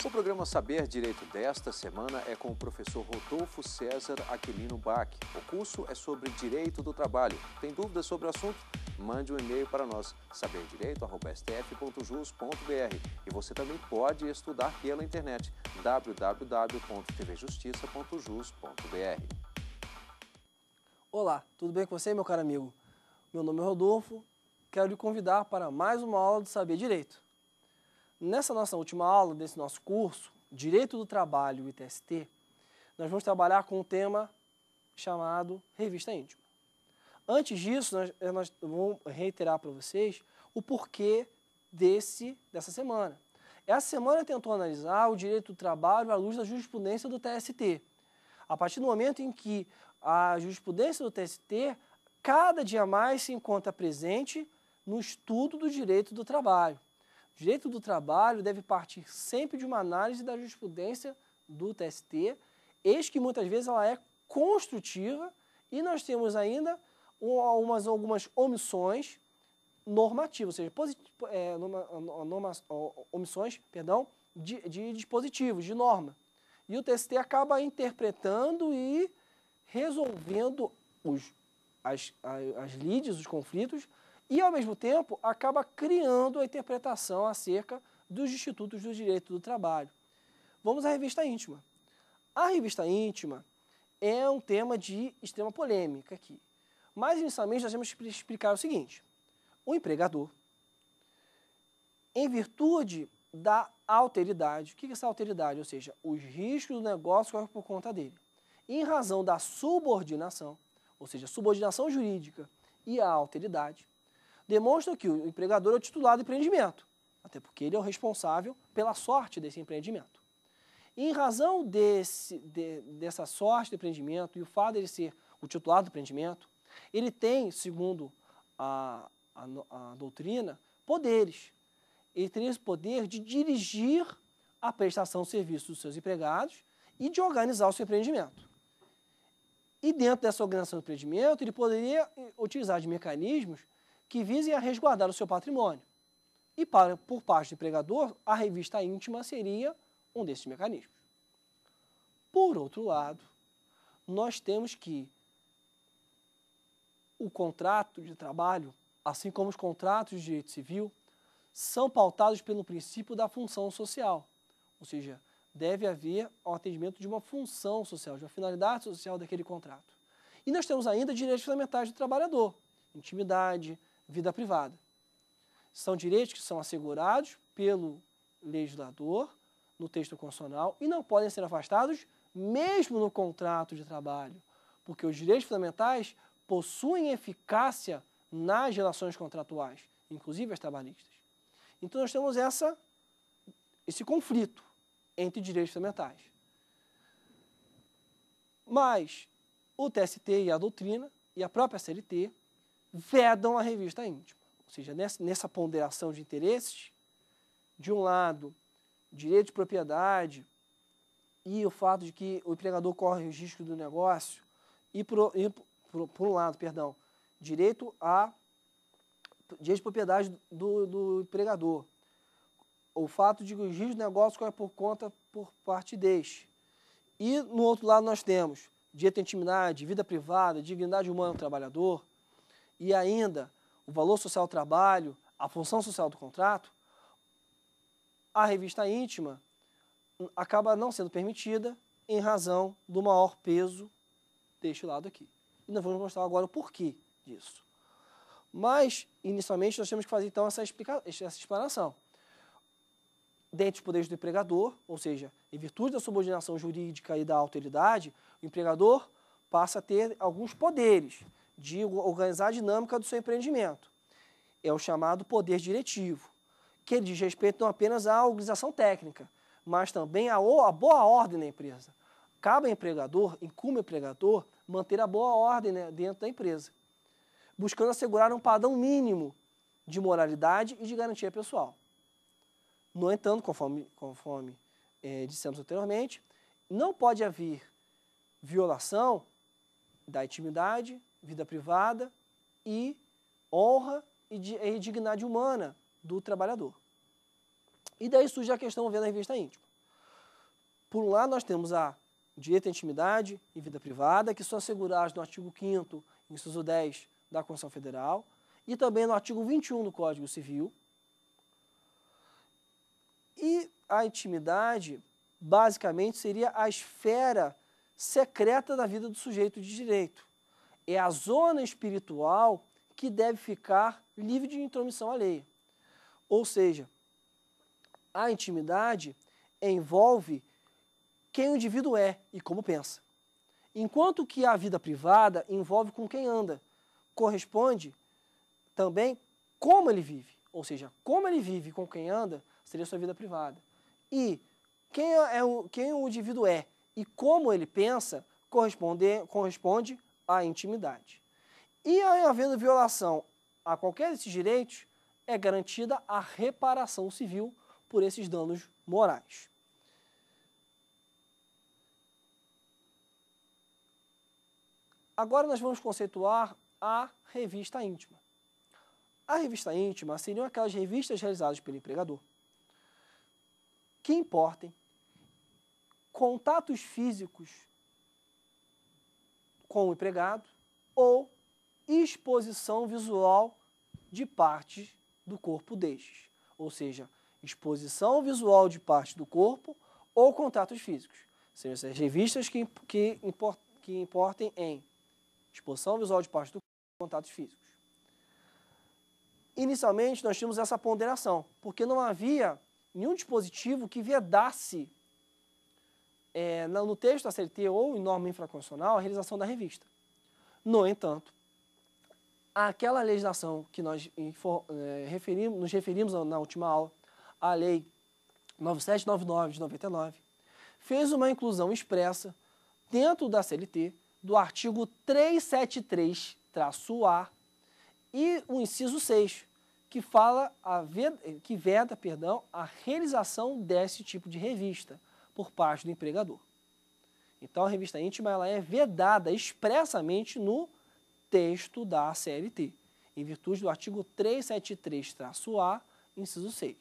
O programa Saber Direito desta semana é com o professor Rodolfo César Aquilino Bach. O curso é sobre Direito do Trabalho. Tem dúvidas sobre o assunto? Mande um e-mail para nós, saberdireito@stf.jus.br. E você também pode estudar pela internet, www.tvjustiça.jus.br. Olá, tudo bem com você, meu caro amigo? Meu nome é Rodolfo, quero lhe convidar para mais uma aula do Saber Direito. Nessa nossa última aula, desse nosso curso, Direito do Trabalho e TST, nós vamos trabalhar com um tema chamado Revista Íntima. Antes disso, nós vamos reiterar para vocês o porquê dessa semana. Essa semana tentou analisar o direito do trabalho à luz da jurisprudência do TST. A partir do momento em que a jurisprudência do TST cada dia mais se encontra presente no estudo do direito do trabalho. O direito do trabalho deve partir sempre de uma análise da jurisprudência do TST, eis que muitas vezes ela é construtiva e nós temos ainda algumas omissões normativas, ou seja, omissões de dispositivos, de norma. E o TST acaba interpretando e resolvendo as lides, os conflitos, e, ao mesmo tempo, acaba criando a interpretação acerca dos institutos do direito do trabalho. Vamos à revista íntima. A revista íntima é um tema de extrema polêmica aqui. Mas, inicialmente, nós temos que explicar o seguinte. O empregador, em virtude da alteridade, o que é essa alteridade? Ou seja, os riscos do negócio correm por conta dele. Em razão da subordinação, ou seja, subordinação jurídica e a alteridade, demonstram que o empregador é o titular do empreendimento, até porque ele é o responsável pela sorte desse empreendimento. E em razão dessa sorte do empreendimento e o fato de ele ser o titular do empreendimento, ele tem, segundo a doutrina, poderes. Ele tem esse poder de dirigir a prestação de serviços dos seus empregados e de organizar o seu empreendimento. E dentro dessa organização do empreendimento, ele poderia utilizar de mecanismos que visem a resguardar o seu patrimônio. E por parte do empregador, a revista íntima seria um desses mecanismos. Por outro lado, nós temos que o contrato de trabalho, assim como os contratos de direito civil, são pautados pelo princípio da função social. Ou seja, deve haver o atendimento de uma função social, de uma finalidade social daquele contrato. E nós temos ainda direitos fundamentais do trabalhador, intimidade, vida privada. São direitos que são assegurados pelo legislador no texto constitucional e não podem ser afastados mesmo no contrato de trabalho, porque os direitos fundamentais possuem eficácia nas relações contratuais, inclusive as trabalhistas. Então nós temos esse conflito entre direitos fundamentais. Mas o TST e a doutrina e a própria CLT vedam a revista íntima. Ou seja, nessa ponderação de interesses, de um lado, direito de propriedade e o fato de que o empregador corre os riscos do negócio, e por um lado, direito de propriedade do empregador, o fato de que os riscos do negócio correm por parte deste. E no outro lado nós temos direito à intimidade, vida privada, dignidade humana do trabalhador, e ainda o valor social do trabalho, a função social do contrato, a revista íntima acaba não sendo permitida em razão do maior peso deste lado aqui. E nós vamos mostrar agora o porquê disso. Mas, inicialmente, nós temos que fazer então essa explanação. Dentre os poderes do empregador, ou seja, em virtude da subordinação jurídica e da alteridade, o empregador passa a ter alguns poderes de organizar a dinâmica do seu empreendimento. É o chamado poder diretivo, que ele diz respeito não apenas à organização técnica, mas também à boa ordem da empresa. Cabe ao empregador, incumbe ao empregador, manter a boa ordem, né, dentro da empresa, buscando assegurar um padrão mínimo de moralidade e de garantia pessoal. No entanto, conforme dissemos anteriormente, não pode haver violação da intimidade, vida privada e honra e dignidade humana do trabalhador. E daí surge a questão vendo a revista íntima. Por um lado, nós temos o direito à intimidade e vida privada, que são assegurados no artigo 5º, inciso 10 da Constituição Federal, e também no artigo 21 do Código Civil. E a intimidade, basicamente, seria a esfera secreta da vida do sujeito de direito. É a zona espiritual que deve ficar livre de intromissão alheia. Ou seja, a intimidade envolve quem o indivíduo é e como pensa. Enquanto que a vida privada envolve com quem anda, corresponde também como ele vive. Ou seja, como ele vive com quem anda seria sua vida privada. E quem o indivíduo é e como ele pensa corresponde à intimidade. E havendo violação a qualquer desses direitos, é garantida a reparação civil por esses danos morais. Agora nós vamos conceituar a revista íntima. A revista íntima seriam aquelas revistas realizadas pelo empregador que importem contatos físicos com o empregado ou exposição visual de partes do corpo destes. Ou seja, exposição visual de partes do corpo ou contatos físicos. São essas revistas que importem em exposição visual de partes do corpo e contatos físicos. Inicialmente, nós tínhamos essa ponderação, porque não havia nenhum dispositivo que vedasse, no texto da CLT ou em norma infraconstitucional, a realização da revista. No entanto, aquela legislação que nós nos referimos na última aula, a Lei 9799 de 99, fez uma inclusão expressa dentro da CLT do artigo 373-A e o inciso 6, que veda a realização desse tipo de revista por parte do empregador. Então, a revista íntima ela é vedada expressamente no texto da CLT, em virtude do artigo 373-A, inciso 6.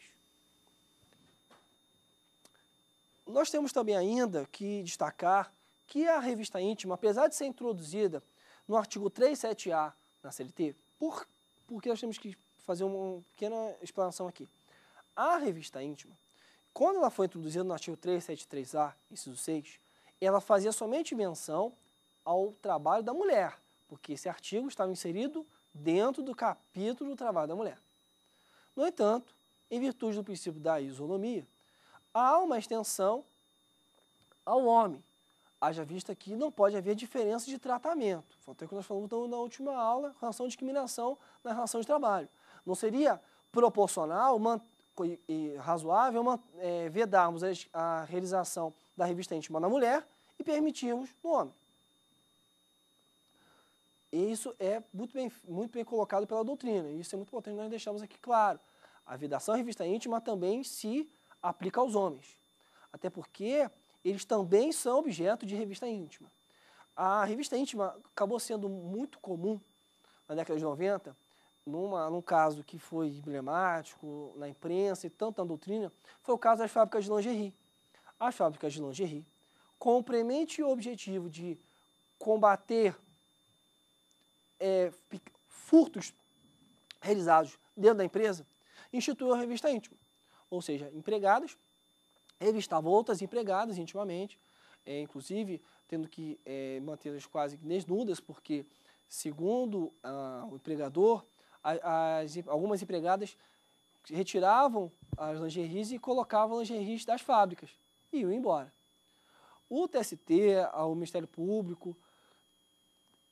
Nós temos também ainda que destacar que a revista íntima, apesar de ser introduzida no artigo 37A na CLT, porque nós temos que fazer uma pequena explanação aqui. A revista íntima, quando ela foi introduzida no artigo 373A, inciso 6, ela fazia somente menção ao trabalho da mulher, porque esse artigo estava inserido dentro do capítulo do trabalho da mulher. No entanto, em virtude do princípio da isonomia, há uma extensão ao homem, haja vista que não pode haver diferença de tratamento. Foi até que nós falamos na última aula, em relação à discriminação na relação de trabalho. Não seria proporcional e razoável vedarmos a realização da revista íntima na mulher e permitirmos no homem. E isso é muito bem colocado pela doutrina, e isso é muito importante nós deixamos aqui claro. A vedação à revista íntima também se aplica aos homens, até porque eles também são objeto de revista íntima. A revista íntima acabou sendo muito comum na década de 90, num caso que foi emblemático na imprensa e tanto na doutrina, foi o caso das fábricas de lingerie. As fábricas de lingerie, com o premente objetivo de combater furtos realizados dentro da empresa, instituiu a revista íntima. Ou seja, empregadas revistavam outras empregadas intimamente, inclusive tendo que mantê-las quase desnudas, porque, segundo o empregador, algumas empregadas retiravam as lingeries e colocavam lingeries das fábricas e iam embora. O TST, o Ministério Público,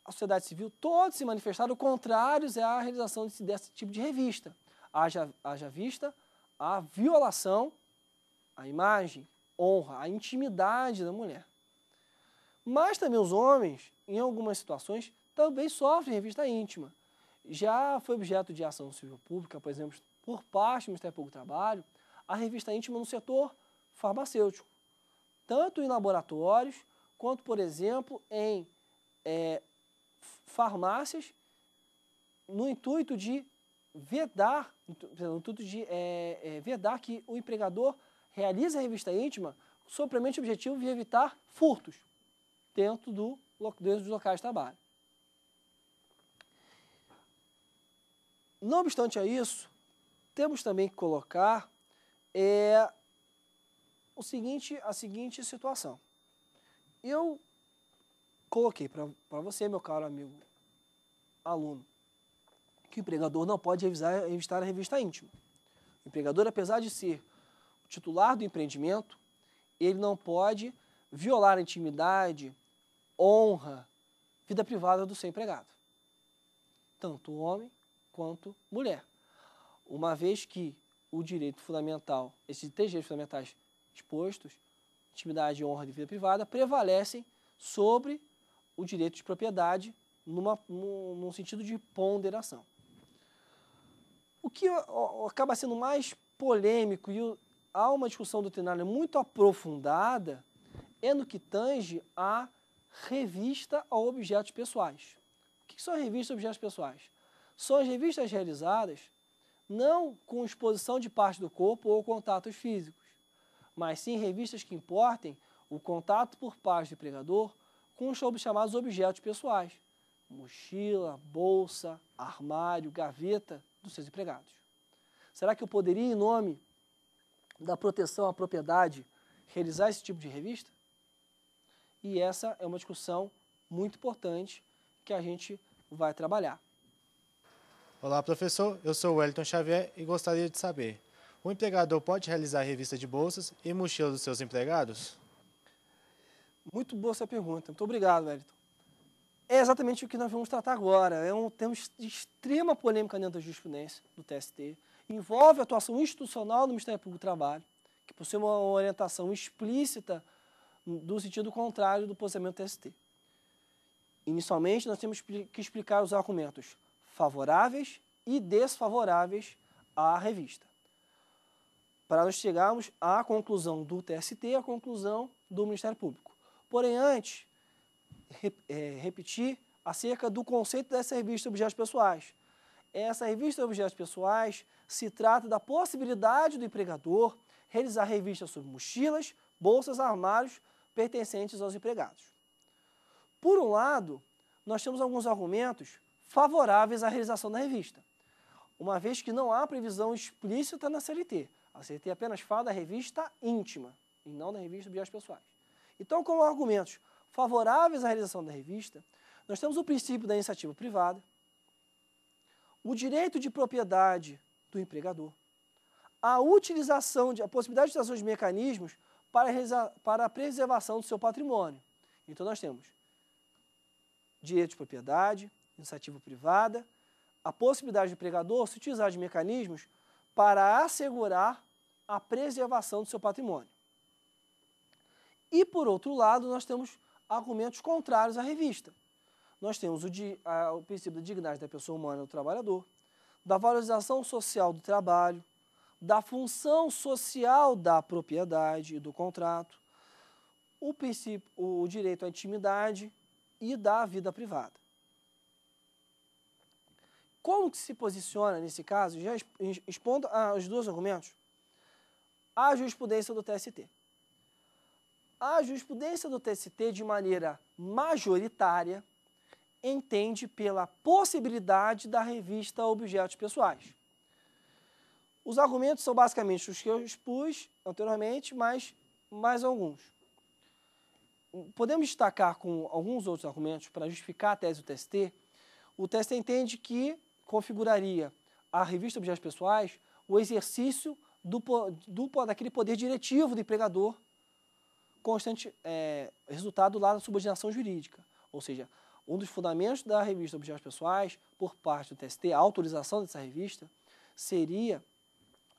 a sociedade civil, todos se manifestaram contrários à realização desse tipo de revista. Haja vista a violação à imagem, honra, à intimidade da mulher. Mas também os homens, em algumas situações, também sofrem revista íntima. Já foi objeto de ação civil pública, por exemplo, por parte do Ministério Público do Trabalho, a revista íntima no setor farmacêutico, tanto em laboratórios, quanto, por exemplo, em farmácias, no intuito de vedar que o empregador realize a revista íntima sob objetivo de evitar furtos dentro dos locais de trabalho. Não obstante a isso, temos também que colocar a seguinte situação. Eu coloquei para você, meu caro amigo aluno, que o empregador não pode revistar a revista íntima. O empregador, apesar de ser o titular do empreendimento, ele não pode violar a intimidade, honra, vida privada do seu empregado. Tanto homem quanto mulher. Uma vez que o direito fundamental, esses 3 direitos fundamentais expostos, intimidade, honra e vida privada, prevalecem sobre o direito de propriedade num sentido de ponderação. O que acaba sendo mais polêmico e há uma discussão doutrinária muito aprofundada é no que tange a revista a objetos pessoais. O que são revistas a objetos pessoais? São as revistas realizadas não com exposição de parte do corpo ou contatos físicos, mas sim revistas que importem o contato por parte do empregador com os chamados objetos pessoais, mochila, bolsa, armário, gaveta dos seus empregados. Será que eu poderia, em nome da proteção à propriedade, realizar esse tipo de revista? E essa é uma discussão muito importante que a gente vai trabalhar. Olá, professor. Eu sou o Wellington Xavier e gostaria de saber, o empregador pode realizar revista de bolsas e mochila dos seus empregados? Muito boa essa pergunta. Muito obrigado, Wellington. É exatamente o que nós vamos tratar agora. É um tema de extrema polêmica dentro da jurisprudência do TST. Envolve a atuação institucional do Ministério Público do Trabalho, que possui uma orientação explícita do sentido contrário do posicionamento do TST. Inicialmente, nós temos que explicar os argumentos favoráveis e desfavoráveis à revista, para nós chegarmos à conclusão do TST e à conclusão do Ministério Público. Porém, antes, repetir acerca do conceito dessa revista de objetos pessoais. Essa revista de objetos pessoais se trata da possibilidade do empregador realizar revistas sobre mochilas, bolsas, armários pertencentes aos empregados. Por um lado, nós temos alguns argumentos favoráveis à realização da revista, uma vez que não há previsão explícita na CLT. A CLT apenas fala da revista íntima e não da revista de objetos pessoais. Então, como argumentos favoráveis à realização da revista, nós temos o princípio da iniciativa privada, o direito de propriedade do empregador, a possibilidade de utilização de mecanismos para a preservação do seu patrimônio. Então, nós temos direito de propriedade, iniciativa privada, a possibilidade do empregador se utilizar de mecanismos para assegurar a preservação do seu patrimônio. E, por outro lado, nós temos argumentos contrários à revista. Nós temos o princípio da dignidade da pessoa humana do trabalhador, da valorização social do trabalho, da função social da propriedade e do contrato, o direito à intimidade e da vida privada. Como que se posiciona nesse caso? Já expondo os 2 argumentos. A jurisprudência do TST. A jurisprudência do TST, de maneira majoritária, entende pela possibilidade da revista a objetos pessoais. Os argumentos são basicamente os que eu expus anteriormente, mas mais alguns. Podemos destacar com alguns outros argumentos para justificar a tese do TST. O TST entende que configuraria a revista de objetos pessoais o exercício daquele poder diretivo do empregador, resultado lá da subordinação jurídica. Ou seja, um dos fundamentos da revista de objetos pessoais, por parte do TST, a autorização dessa revista, seria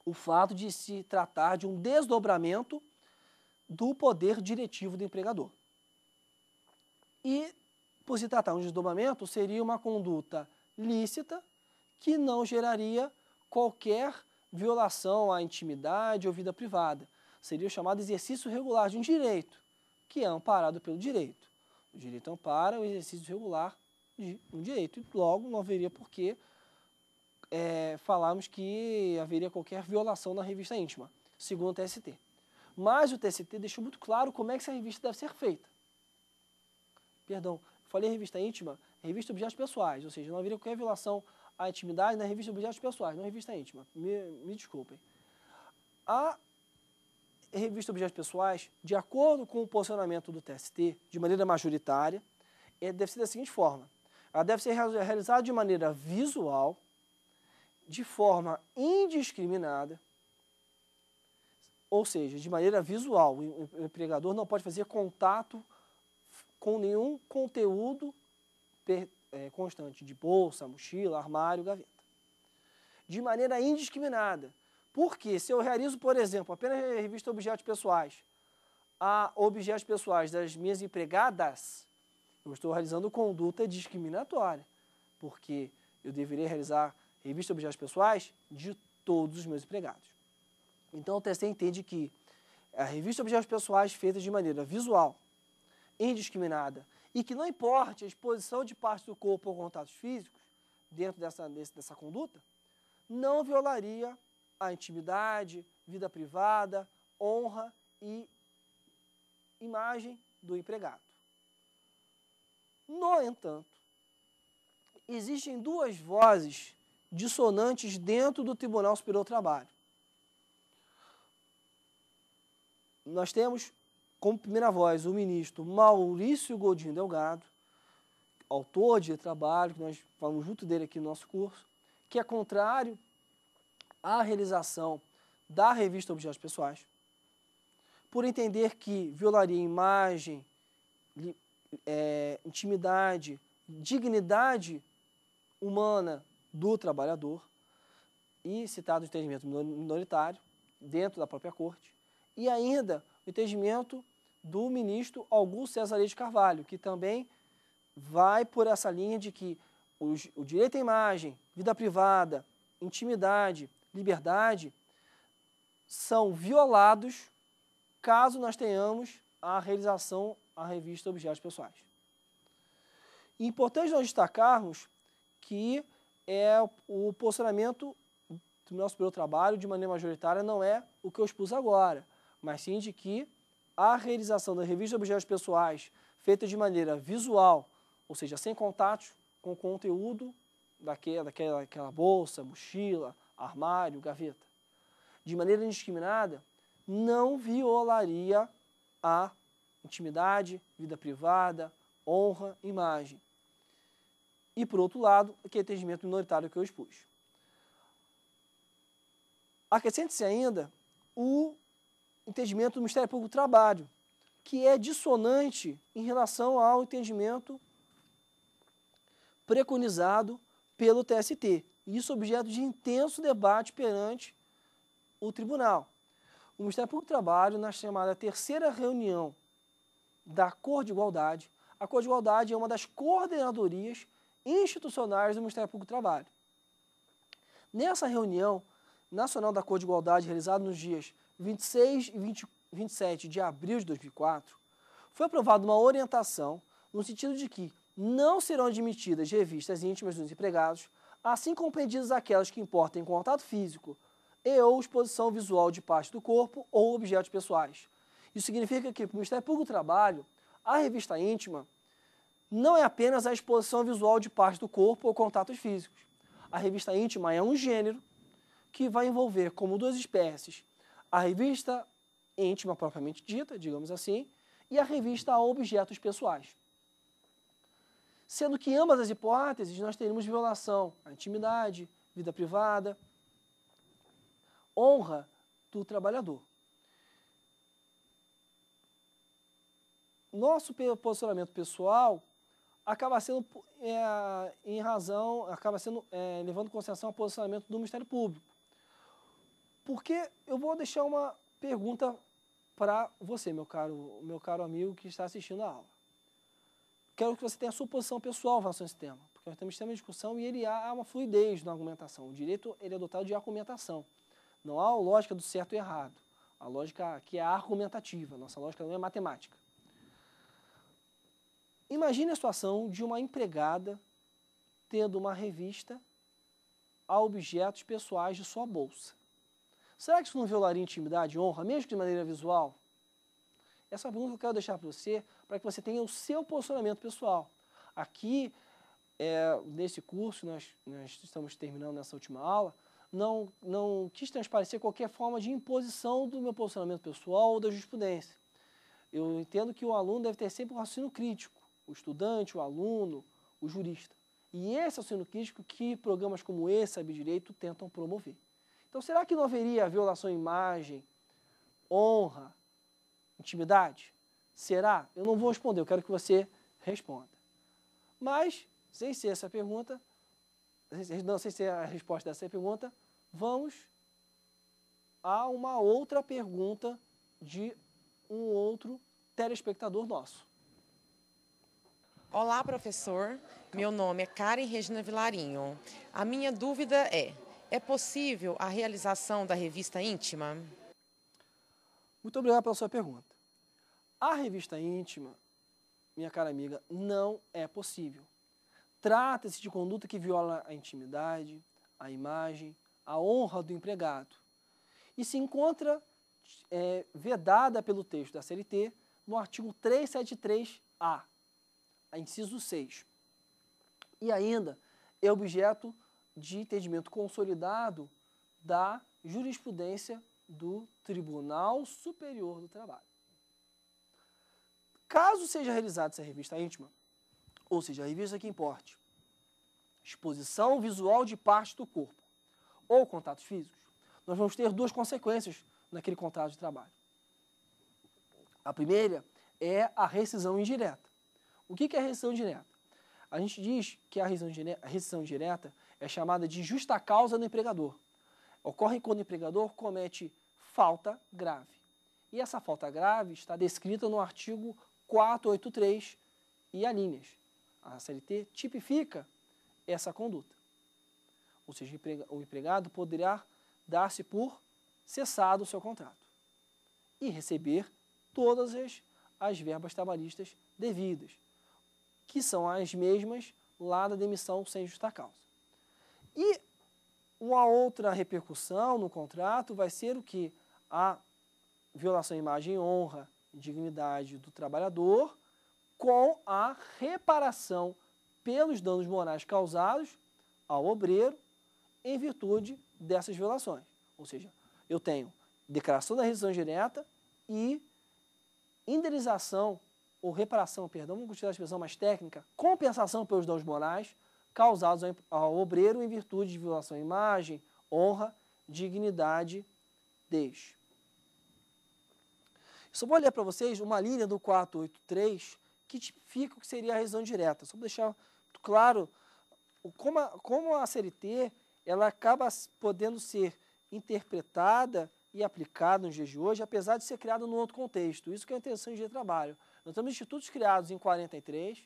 o fato de se tratar de um desdobramento do poder diretivo do empregador. E, por se tratar de um desdobramento, seria uma conduta lícita que não geraria qualquer violação à intimidade ou vida privada. Seria o chamado exercício regular de um direito, que é amparado pelo direito. O direito ampara o exercício regular de um direito, e logo não haveria por que falarmos que haveria qualquer violação na revista íntima, segundo o TST. Mas o TST deixou muito claro como é que essa revista deve ser feita. Perdão, falei revista íntima, revista de objetos pessoais, ou seja, não haveria qualquer violação à intimidade na revista de objetos pessoais, não revista íntima, me desculpem. A revista de objetos pessoais, de acordo com o posicionamento do TST, de maneira majoritária, deve ser da seguinte forma: ela deve ser realizada de maneira visual, de forma indiscriminada, ou seja, de maneira visual. O empregador não pode fazer contato com nenhum conteúdo constante de bolsa, mochila, armário, gaveta. De maneira indiscriminada. Porque se eu realizo, por exemplo, apenas a revista Objetos Pessoais, a objetos pessoais das minhas empregadas, eu estou realizando conduta discriminatória. Porque eu deveria realizar revista Objetos Pessoais de todos os meus empregados. Então o TST entende que a revista Objetos Pessoais feita de maneira visual, indiscriminada, e que não importe a exposição de partes do corpo ou contatos físicos dentro dessa conduta, não violaria a intimidade, vida privada, honra e imagem do empregado. No entanto, existem duas vozes dissonantes dentro do Tribunal Superior do Trabalho. Nós temos como primeira voz o ministro Maurício Godinho Delgado, autor de trabalho, que nós falamos junto dele aqui no nosso curso, que é contrário à realização da revista Objetos Pessoais, por entender que violaria imagem, intimidade, dignidade humana do trabalhador, e citado o entendimento minoritário dentro da própria corte, e ainda o entendimento do ministro Augusto César Leite Carvalho, que também vai por essa linha de que o direito à imagem, vida privada, intimidade, liberdade, são violados caso nós tenhamos a realização da revista Objetos Pessoais. E importante nós destacarmos que o posicionamento do Tribunal Superior do Trabalho, de maneira majoritária, não é o que eu expus agora, mas sim de que a realização da revista Objetos Pessoais feita de maneira visual, ou seja, sem contatos com o conteúdo daquela bolsa, mochila, armário, gaveta, de maneira indiscriminada, não violaria a intimidade, vida privada, honra, imagem. E, por outro lado, aquele entendimento minoritário que eu expus. Acrescente-se ainda o entendimento do Ministério Público do Trabalho, que é dissonante em relação ao entendimento preconizado pelo TST. Isso é objeto de intenso debate perante o tribunal. O Ministério Público do Trabalho, na chamada terceira reunião da Cor de Igualdade, a Cor de Igualdade é uma das coordenadorias institucionais do Ministério Público do Trabalho. Nessa reunião nacional da Cor de Igualdade, realizada nos dias 26 e 27 de abril de 2004, foi aprovada uma orientação no sentido de que não serão admitidas revistas íntimas dos empregados, assim compreendidas aquelas que importem contato físico e ou exposição visual de parte do corpo ou objetos pessoais. Isso significa que, para o Ministério Público do Trabalho, a revista íntima não é apenas a exposição visual de parte do corpo ou contatos físicos. A revista íntima é um gênero que vai envolver como duas espécies a revista íntima propriamente dita, digamos assim, e a revista a objetos pessoais. Sendo que em ambas as hipóteses nós teremos violação à intimidade, vida privada, honra do trabalhador. Nosso posicionamento pessoal acaba sendo levando em consideração o posicionamento do Ministério Público. Porque eu vou deixar uma pergunta para você, meu caro amigo que está assistindo a aula. Quero que você tenha a sua posição pessoal em relação a esse tema, porque nós temos um sistema de discussão e há uma fluidez na argumentação. O direito ele é dotado de argumentação. Não há a lógica do certo e errado. A lógica que é argumentativa. Nossa lógica não é matemática. Imagine a situação de uma empregada tendo uma revista a objetos pessoais de sua bolsa. Será que isso não violaria intimidade e honra, mesmo que de maneira visual? Essa é uma pergunta que eu quero deixar para que você tenha o seu posicionamento pessoal. Aqui, nesse curso, nós estamos terminando nessa última aula, não quis transparecer qualquer forma de imposição do meu posicionamento pessoal ou da jurisprudência. Eu entendo que o aluno deve ter sempre um raciocínio crítico, o estudante, o aluno, o jurista. E esse raciocínio crítico que programas como esse, Saber Direito, tentam promover. Então, será que não haveria violação à imagem, honra, intimidade? Será? Eu não vou responder, eu quero que você responda. Mas, sem ser essa pergunta, sem ser a resposta dessa pergunta, vamos a uma outra pergunta de um outro telespectador nosso. Olá, professor. Meu nome é Karen Regina Vilarinho. A minha dúvida é possível a realização da revista íntima? Muito obrigado pela sua pergunta. A revista íntima, minha cara amiga, não é possível. Trata-se de conduta que viola a intimidade, a imagem, a honra do empregado e se encontra vedada pelo texto da CLT no artigo 373-A, inciso 6. E ainda é objeto de entendimento consolidado da jurisprudência do Tribunal Superior do Trabalho. Caso seja realizada essa revista íntima, ou seja, a revista que importe, exposição visual de parte do corpo ou contatos físicos, nós vamos ter duas consequências naquele contrato de trabalho. A primeira é a rescisão indireta. O que é a rescisão indireta? A gente diz que a rescisão indireta é chamada de justa causa do empregador. Ocorre quando o empregador comete falta grave. E essa falta grave está descrita no artigo 483 e alíneas. A CLT tipifica essa conduta. Ou seja, o empregado poderá dar-se por cessado o seu contrato e receber todas as verbas trabalhistas devidas, que são as mesmas lá da demissão sem justa causa. E uma outra repercussão no contrato vai ser o que? A violação à imagem e honra e dignidade do trabalhador com a reparação pelos danos morais causados ao obreiro em virtude dessas violações. Ou seja, eu tenho declaração da rescisão direta e indenização ou reparação, perdão, vamos utilizar a expressão mais técnica, compensação pelos danos morais causados ao obreiro em virtude de violação à imagem, honra, dignidade deles. Só vou ler para vocês uma linha do 483 que tipifica o que seria a rescisão direta. Só para deixar claro como a CLT ela acaba podendo ser interpretada e aplicada nos dias de hoje, apesar de ser criada num outro contexto. Isso que é interessante de trabalho. Nós temos institutos criados em 43,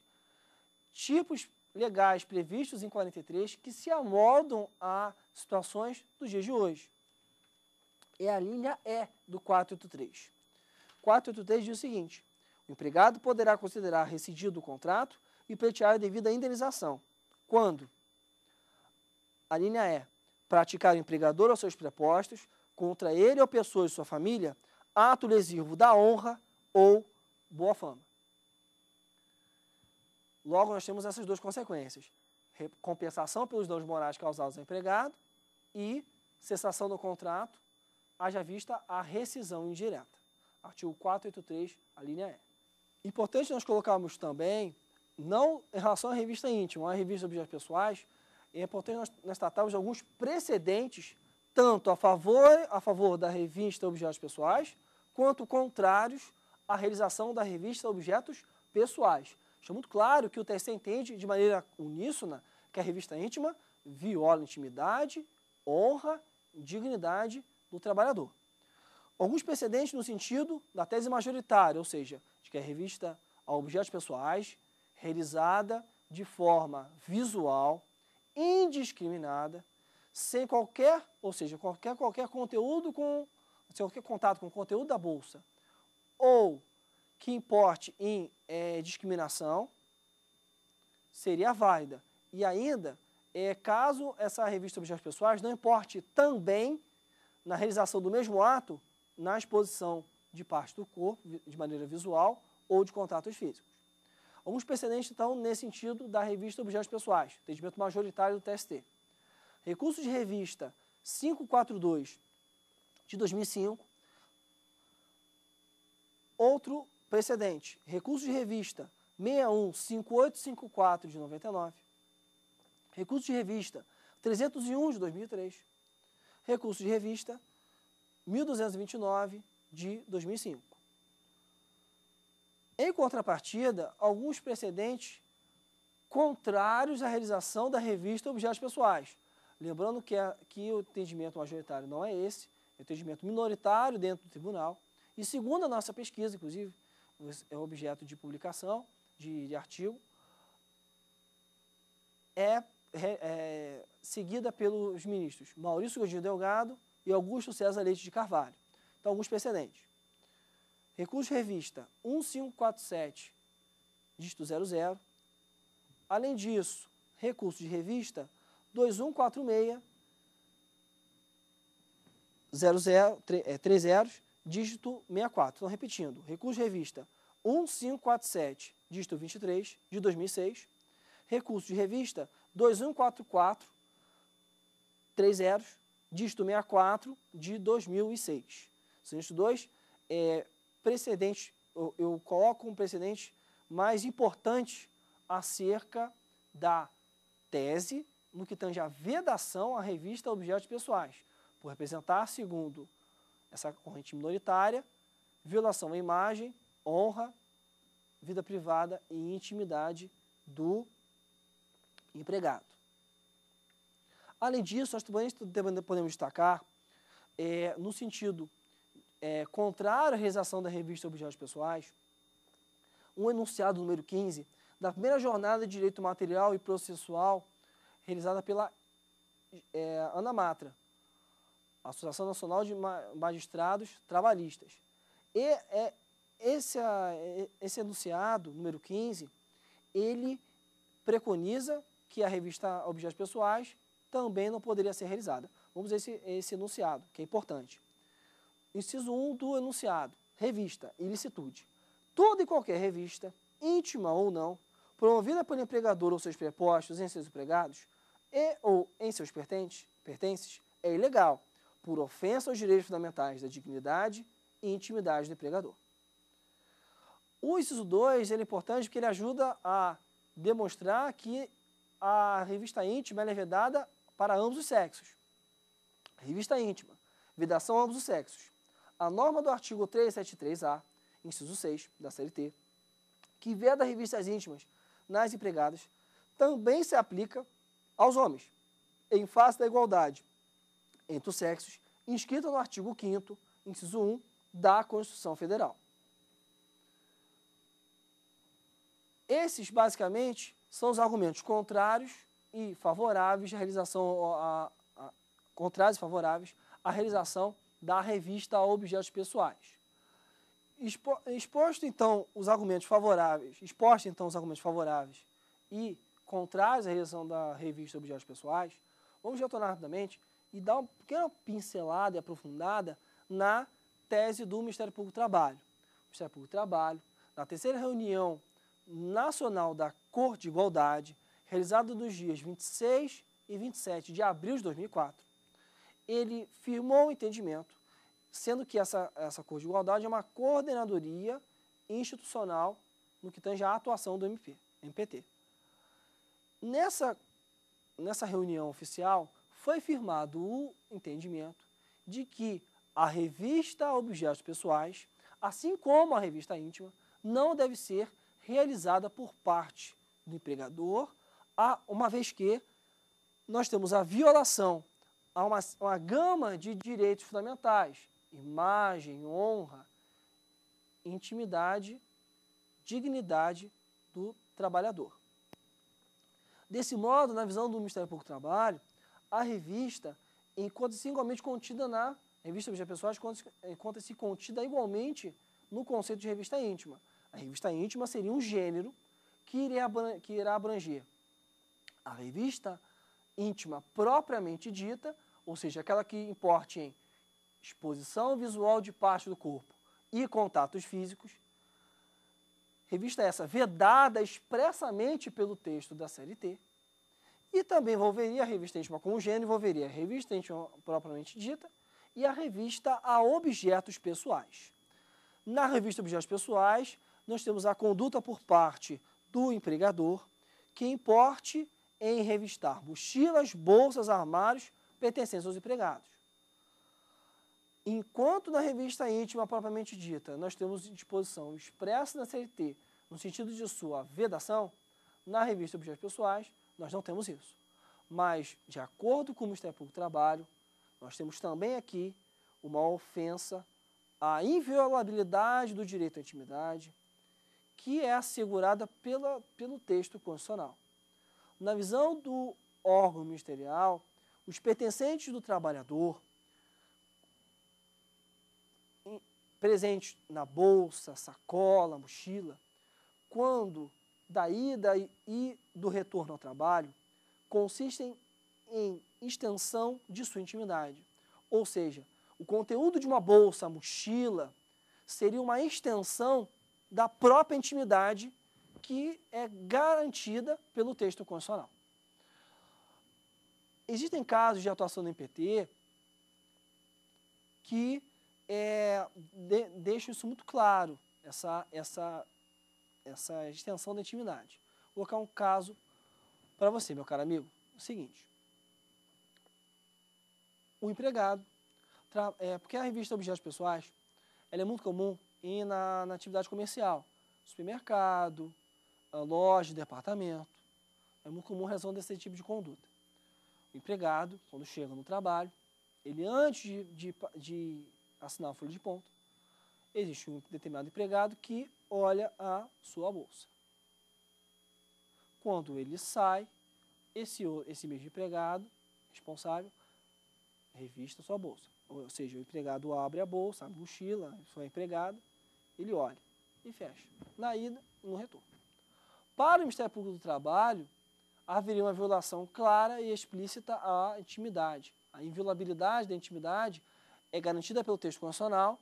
tipos legais previstos em 43 que se amoldam a situações dos dias de hoje. É a linha E do 483. 483 diz o seguinte: o empregado poderá considerar rescindido o contrato e pleitear a devida indenização, quando a linha E praticar o empregador aos seus prepostos contra ele ou pessoa de sua família ato lesivo da honra ou boa fama. Logo, nós temos essas duas consequências: compensação pelos danos morais causados ao empregado e cessação do contrato, haja vista a rescisão indireta. Artigo 483, a linha E. Importante nós colocarmos também, não em relação à revista íntima, à revista de objetos pessoais, é importante nós tratarmos de alguns precedentes, tanto a favor da revista Objetos Pessoais, quanto contrários à realização da revista Objetos Pessoais. Está muito claro que o TSE entende de maneira uníssona que a revista íntima viola a intimidade, honra e dignidade do trabalhador. Alguns precedentes no sentido da tese majoritária, ou seja, de que a revista a objetos pessoais, realizada de forma visual, indiscriminada, sem qualquer conteúdo sem qualquer contato com o conteúdo da bolsa, ou que importe em discriminação, seria válida. E ainda, caso essa revista Objetos Pessoais não importe também na realização do mesmo ato na exposição de parte do corpo, de maneira visual ou de contatos físicos. Alguns precedentes, então, nesse sentido da revista Objetos Pessoais, entendimento majoritário do TST. Recurso de revista 542 de 2005. Outro precedente, recurso de revista 615854 de 99. Recurso de revista 301 de 2003. Recurso de revista 1229 de 2005. Em contrapartida, alguns precedentes contrários à realização da revista Objetos Pessoais. Lembrando que o entendimento majoritário não é esse, é o entendimento minoritário dentro do tribunal. E segundo a nossa pesquisa, inclusive, é objeto de publicação, de artigo, é seguida pelos ministros Maurício Godinho Delgado e Augusto César Leite de Carvalho. Então, alguns precedentes. Recurso de revista 1547, dígito 00. Além disso, recurso de revista 2146, 30, dígito 64. Então, repetindo, recurso de revista 1547, dígito 23, de 2006. Recurso de revista 2144, 30, dígito 64, de 2006. São esses dois precedentes, eu coloco um precedente mais importante acerca da tese no que tange a vedação à revista Objetos Pessoais, por representar, segundo essa corrente minoritária, violação à imagem, honra, vida privada e intimidade do empregado. Além disso, nós também podemos destacar, no sentido contrário à realização da revista Objetos Pessoais, um enunciado número 15 da primeira jornada de Direito Material e Processual realizada pela ANAMATRA, Associação Nacional de Magistrados Trabalhistas. E esse enunciado, número 15, ele preconiza que a revista Objetos Pessoais também não poderia ser realizada. Vamos ver esse enunciado, que é importante. Inciso 1 do enunciado, revista, ilicitude. Toda e qualquer revista, íntima ou não, promovida pelo empregador ou seus prepostos em seus empregados e ou em seus pertences, é ilegal, por ofensa aos direitos fundamentais da dignidade e intimidade do empregador. O inciso 2 é importante porque ele ajuda a demonstrar que a revista íntima é vedada para ambos os sexos. Revista íntima, vedação a ambos os sexos. A norma do artigo 373-A, inciso 6 da CLT, que veda revistas íntimas nas empregadas, também se aplica aos homens, em face da igualdade entre os sexos, inscrita no artigo 5º, inciso 1, da Constituição Federal. Esses, basicamente, são os argumentos contrários e favoráveis à realização, contrários e favoráveis à realização da revista Objetos Pessoais. Expostos, então, os argumentos favoráveis e contrários à realização da revista Objetos Pessoais, vamos retornar rapidamente e dar uma pequena pincelada e aprofundada na tese do Ministério Público do Trabalho. O Ministério Público do Trabalho, na terceira reunião nacional da Corte de Igualdade, realizada nos dias 26 e 27 de abril de 2004, ele firmou o entendimento, sendo que essa Corte de Igualdade é uma coordenadoria institucional no que tange à atuação do MPT. Nessa reunião oficial, foi firmado o entendimento de que a revista Objetos Pessoais, assim como a revista íntima, não deve ser realizada por parte do empregador, uma vez que nós temos a violação a uma gama de direitos fundamentais, imagem, honra, intimidade, dignidade do trabalhador. Desse modo, na visão do Ministério Público do Trabalho, a revista encontra-se igualmente contida na revista Objetos Pessoais, encontra-se contida igualmente no conceito de revista íntima. A revista íntima seria um gênero que irá abranger a revista íntima propriamente dita, ou seja, aquela que importe em exposição visual de parte do corpo e contatos físicos, revista essa vedada expressamente pelo texto da CLT, e também envolveria a revista íntima com o gênero, envolveria a revista íntima propriamente dita e a revista a objetos pessoais. Na revista objetos pessoais, nós temos a conduta por parte do empregador que importe em revistar mochilas, bolsas, armários pertencentes aos empregados. Enquanto na revista íntima propriamente dita, nós temos disposição expressa na CLT no sentido de sua vedação, na revista objetos pessoais, nós não temos isso. Mas, de acordo com o Ministério Público do Trabalho, nós temos também aqui uma ofensa à inviolabilidade do direito à intimidade, que é assegurada pelo texto constitucional. Na visão do órgão ministerial, os pertencentes do trabalhador, presentes na bolsa, sacola, mochila, quando da ida e do retorno ao trabalho, consistem em extensão de sua intimidade. Ou seja, o conteúdo de uma bolsa, mochila, seria uma extensão da própria intimidade que é garantida pelo texto constitucional. Existem casos de atuação do MPT que deixam isso muito claro, essa extensão da intimidade. Vou colocar um caso para você, meu caro amigo. O seguinte, o empregado, porque a revista Objetos Pessoais, ela é muito comum na atividade comercial, supermercado, loja, departamento. É muito comum a razão desse tipo de conduta. O empregado, quando chega no trabalho, ele antes de assinar a folha de ponto, existe um determinado empregado que olha a sua bolsa. Quando ele sai, esse mesmo empregado responsável revista a sua bolsa. Ou seja, o empregado abre a bolsa, a mochila, sua empregada, ele olha e fecha. Na ida, no retorno. Para o Ministério Público do Trabalho, haveria uma violação clara e explícita à intimidade. A inviolabilidade da intimidade é garantida pelo texto constitucional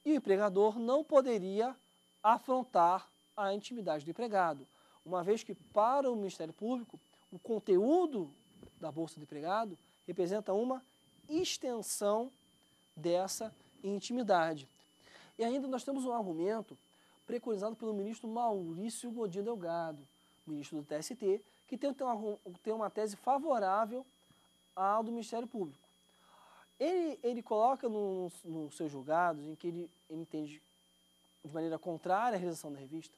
e o empregador não poderia afrontar a intimidade do empregado, uma vez que, para o Ministério Público, o conteúdo da bolsa do empregado representa uma extensão dessa intimidade. E ainda nós temos um argumento preconizado pelo ministro Maurício Godinho Delgado, ministro do TST, que tem uma tese favorável ao do Ministério Público. Ele coloca nos seus julgados, em que ele entende de maneira contrária à realização da revista,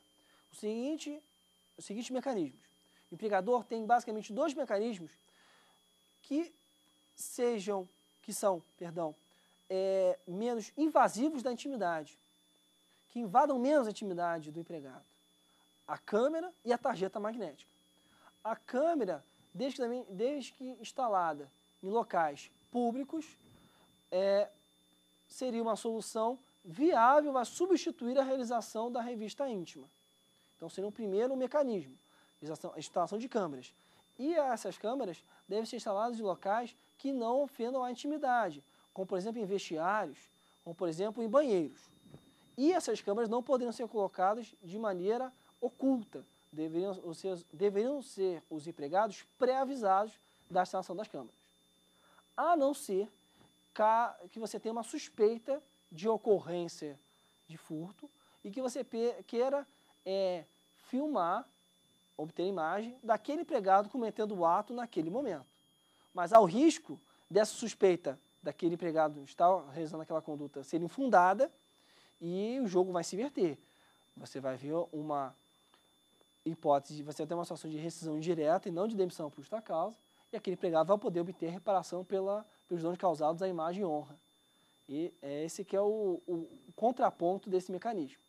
os seguintes mecanismos. O empregador tem basicamente dois mecanismos que são menos invasivos da intimidade, que invadam menos a intimidade do empregado. A câmera e a tarjeta magnética. A câmera, desde que instalada em locais públicos, seria uma solução viável a substituir a realização da revista íntima. Então, seria um primeiro mecanismo, a instalação de câmeras. E essas câmeras devem ser instaladas em locais que não ofendam a intimidade, como, por exemplo, em vestiários, como, por exemplo, em banheiros. E essas câmeras não poderiam ser colocadas de maneira oculta. Deveriam ser os empregados pré-avisados da instalação das câmeras. A não ser que você tenha uma suspeita de ocorrência de furto e que você queira filmar, obter imagem daquele empregado cometendo o ato naquele momento. Mas há o risco dessa suspeita daquele empregado estar realizando aquela conduta ser infundada e o jogo vai se inverter. Você vai ver uma hipótese, você vai ter uma situação de rescisão indireta e não de demissão por justa causa, e aquele empregado vai poder obter reparação pelos danos causados à imagem e honra. E esse que é o contraponto desse mecanismo.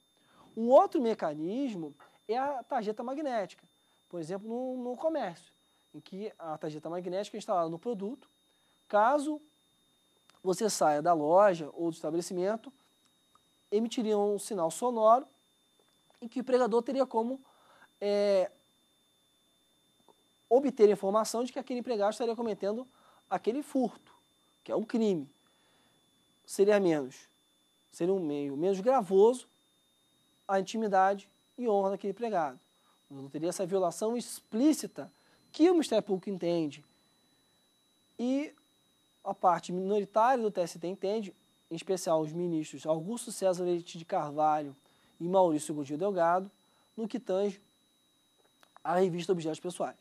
Um outro mecanismo é a tarjeta magnética, por exemplo, no comércio, em que a tarjeta magnética é instalada no produto. Caso você saia da loja ou do estabelecimento, emitiria um sinal sonoro em que o empregador teria como obter informação de que aquele empregado estaria cometendo aquele furto, que é um crime. seria um meio menos gravoso a intimidade e honra daquele empregado. Não teria essa violação explícita que o Ministério Público entende e a parte minoritária do TST entende, em especial os ministros Augusto César Leite de Carvalho e Maurício Godinho Delgado, no que tange à revista Objetos Pessoais.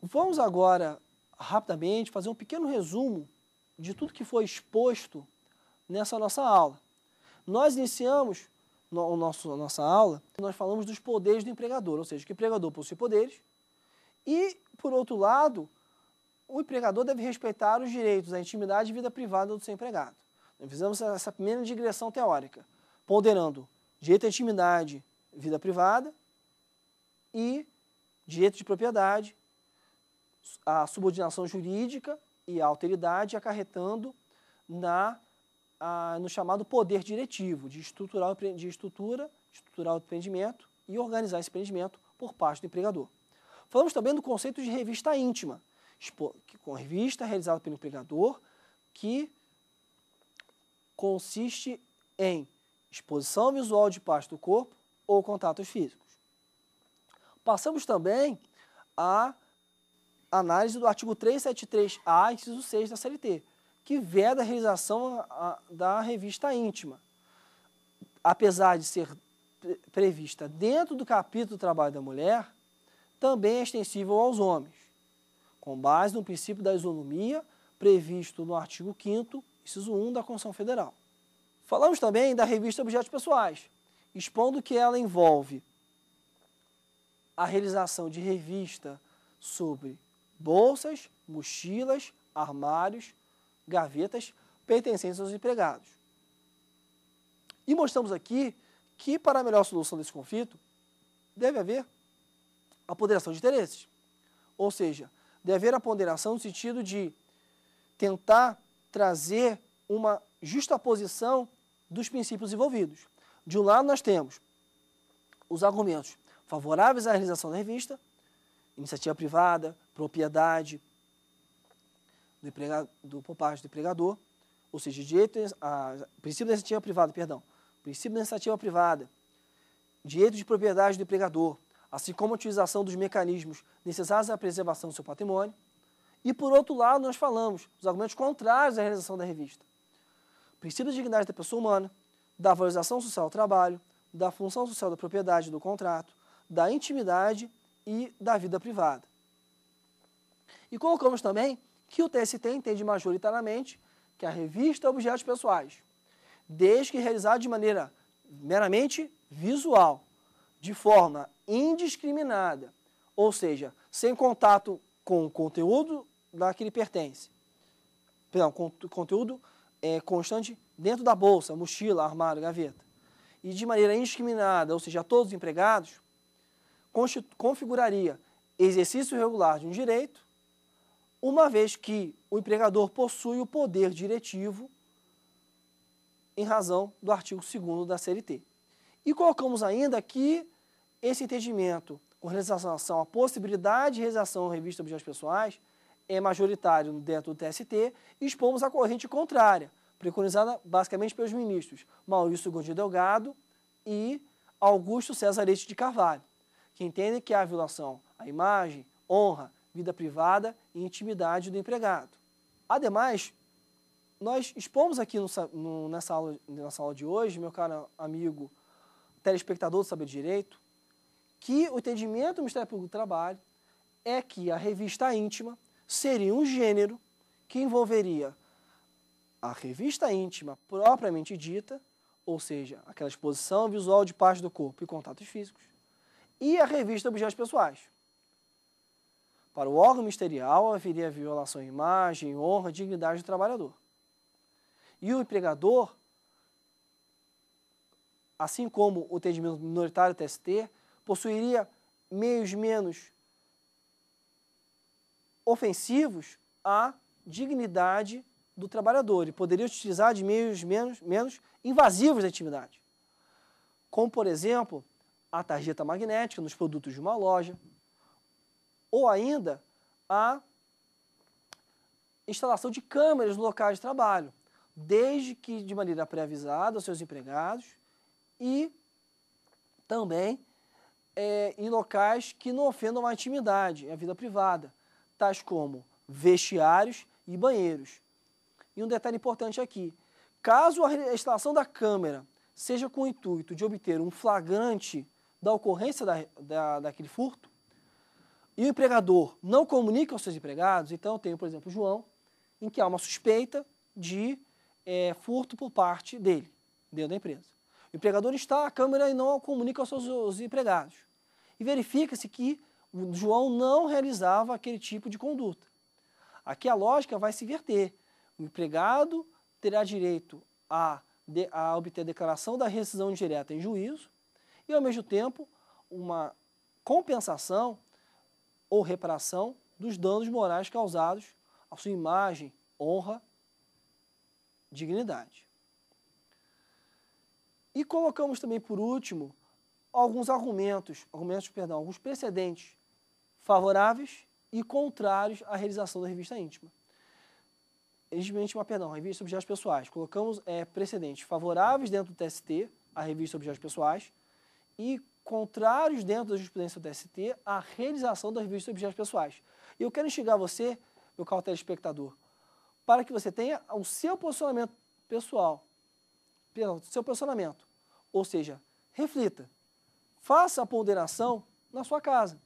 Vamos agora, rapidamente, fazer um pequeno resumo de tudo que foi exposto nessa nossa aula. Nós iniciamos nossa aula, nós falamos dos poderes do empregador, ou seja, que o empregador possui poderes e, por outro lado, o empregador deve respeitar os direitos à intimidade e vida privada do seu empregado. Nós fizemos essa primeira digressão teórica, ponderando direito à intimidade, vida privada e direito de propriedade, a subordinação jurídica e a alteridade, acarretando no chamado poder diretivo, de estruturar o empreendimento e organizar esse empreendimento por parte do empregador. Falamos também do conceito de revista íntima, com revista realizada pelo empregador, que consiste em exposição visual de parte do corpo ou contatos físicos. Passamos também a análise do artigo 373-A, inciso 6 da CLT, que veda a realização da revista íntima. Apesar de ser prevista dentro do capítulo do trabalho da mulher, também é extensível aos homens, com base no princípio da isonomia previsto no artigo 5º, inciso 1 da Constituição Federal. Falamos também da revista Objetos Pessoais, expondo que ela envolve a realização de revista sobre bolsas, mochilas, armários, gavetas pertencentes aos empregados. E mostramos aqui que, para a melhor solução desse conflito, deve haver a ponderação de interesses. Ou seja, deve haver a ponderação no sentido de tentar trazer uma justaposição dos princípios envolvidos. De um lado, nós temos os argumentos favoráveis à realização da revista, iniciativa privada, propriedade por parte do empregador, ou seja, princípio da iniciativa privada, princípio da iniciativa privada, direito de propriedade do empregador, assim como a utilização dos mecanismos necessários à preservação do seu patrimônio. E, por outro lado, nós falamos os argumentos contrários à realização da revista. Princípio da dignidade da pessoa humana, da valorização social do trabalho, da função social da propriedade do contrato, da intimidade e da vida privada. E colocamos também que o TST entende majoritariamente que a revista é objetos pessoais, desde que realizada de maneira meramente visual, de forma indiscriminada, ou seja, sem contato com o conteúdo da que lhe pertence. Conteúdo constante dentro da bolsa, mochila, armário, gaveta. E de maneira indiscriminada, ou seja, a todos os empregados, configuraria exercício regular de um direito, uma vez que o empregador possui o poder diretivo em razão do artigo 2º da CLT. E colocamos ainda que esse entendimento com relação à possibilidade de realização da revista Objetos Pessoais é majoritário dentro do TST e expomos a corrente contrária, preconizada basicamente pelos ministros Maurício Godinho Delgado e Augusto César Leite de Carvalho, que entendem que há violação à imagem, honra, vida privada e intimidade do empregado. Ademais, nós expomos aqui nessa aula de hoje, meu caro amigo telespectador do Saber Direito, que o entendimento do Ministério Público do Trabalho é que a revista íntima seria um gênero que envolveria a revista íntima propriamente dita, ou seja, aquela exposição visual de parte do corpo e contatos físicos, e a revista Objetos Pessoais. Para o órgão ministerial, haveria violação à imagem, honra, dignidade do trabalhador. E o empregador, assim como o entendimento minoritário do TST, possuiria meios menos ofensivos à dignidade do trabalhador e poderia utilizar de meios menos invasivos da intimidade, como, por exemplo, a tarjeta magnética nos produtos de uma loja, ou ainda a instalação de câmeras no local de trabalho, desde que de maneira pré-avisada aos seus empregados e também em locais que não ofendam a intimidade, a vida privada, tais como vestiários e banheiros. E um detalhe importante aqui, caso a instalação da câmera seja com o intuito de obter um flagrante da ocorrência daquele furto, e o empregador não comunica aos seus empregados, então eu tenho, por exemplo, o João, em que há uma suspeita de furto por parte dele, dentro da empresa. O empregador está à câmera e não comunica aos seus empregados. E verifica-se que o João não realizava aquele tipo de conduta. Aqui a lógica vai se inverter. O empregado terá direito a obter a declaração da rescisão indireta em juízo e, ao mesmo tempo, uma compensação ou reparação dos danos morais causados à sua imagem, honra, dignidade. E colocamos também, por último, alguns alguns precedentes favoráveis e contrários à realização da revista íntima. Revista Objetos Pessoais. Colocamos precedentes favoráveis dentro do TST, à revista Objetos Pessoais, e contrários dentro da jurisprudência do TST à realização da revista Objetos Pessoais. E eu quero instigar você, meu caro telespectador, para que você tenha o seu posicionamento pessoal, seu posicionamento, ou seja, reflita, faça a ponderação na sua casa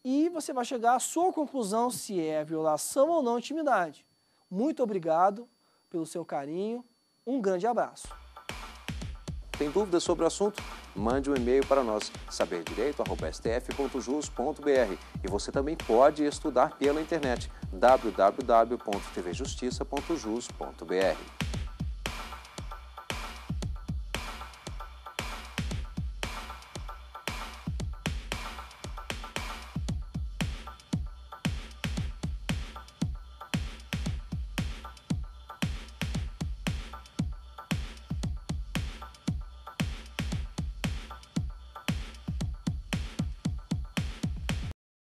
e você vai chegar à sua conclusão se é violação ou não de intimidade. Muito obrigado pelo seu carinho, um grande abraço. Tem dúvidas sobre o assunto? Mande um e-mail para nós, saberdireito@stf.jus.br, e você também pode estudar pela internet, www.tvjustiça.jus.br.